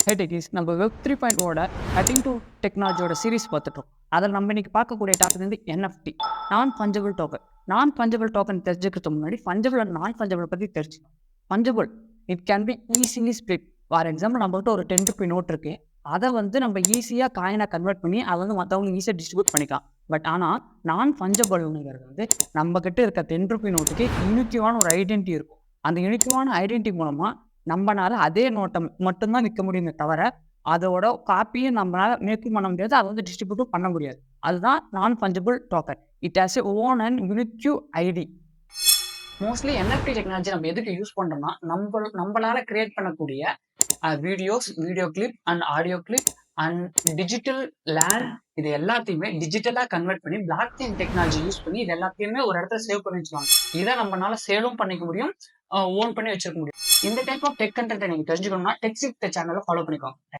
ஹே techies, நம்ம web 3.0 cutting to டெக்னாலஜியோட series பார்த்துட்டோம். அதில் நம்ம இன்னைக்கு பார்க்கக்கூடிய டாபிக் வந்து NFT, நான் ஃபஞ்சபிள் டோக்கன். நான் ஃபஞ்சபிள் டோக்கன் தெரிஞ்சுக்கிறதுக்கு முன்னாடி ஃபஞ்சபிள் அண்ட் நான் ஃபஞ்சபிள் பற்றி தெரிஞ்சுக்கணும். Fungible it can be easily split. For example, நம்மகிட்ட ஒரு 10 ரூபி நோட் இருக்கு. அதை வந்து நம்ம ஈஸியாக காயினாக கன்வெர்ட் பண்ணி அதை வந்து மற்றவங்க ஈஸியாக டிஸ்ட்ரிபியூட் பண்ணிக்கலாம். பட் ஆனால் நான் ஃபஞ்சபிள்ங்கிறது வந்து நம்ம கிட்ட இருக்க 10 ரூபி நோட்டுக்கு யூனிக்கான ஒரு ஐடென்டிட்டி இருக்கும். அந்த யூனிக்கான ஐடென்டிட்டி மூலமாக நம்மளால அதே நோட்டை மட்டும்தான் விற்க முடியுமே தவிர அதோட காப்பியும் நம்மளால மேக்கும் பண்ண முடியாது, அதை வந்து டிஸ்ட்ரிபியூட்டும் பண்ண முடியாது. அதுதான் நான் fungible token. It has a own and unique ID. Mostly NFT technology நம்ம எதுக்கு யூஸ் பண்றோம்னா, நம்மளால கிரியேட் பண்ணக்கூடிய videos, video clip and audio clip and digital land, இது எல்லாத்தையுமே டிஜிட்டலா கன்வெர்ட் பண்ணி பிளாக் செயின் டெக்னாலஜி யூஸ் பண்ணி இது எல்லாத்தையுமே ஒரு இடத்துல சேவ் பண்ணி வச்சுக்கலாம். இதை நம்மளால சேலும் பண்ணிக்க முடியும், ஓன் பண்ணி வச்சிருக்க முடியும். இந்த டைப் ஆஃப் டெக் கண்டென்ட் நீங்க தெரிஞ்சுக்கணும்னா டெக் சேனலை ஃபாலோ பண்ணிக்கோங்க.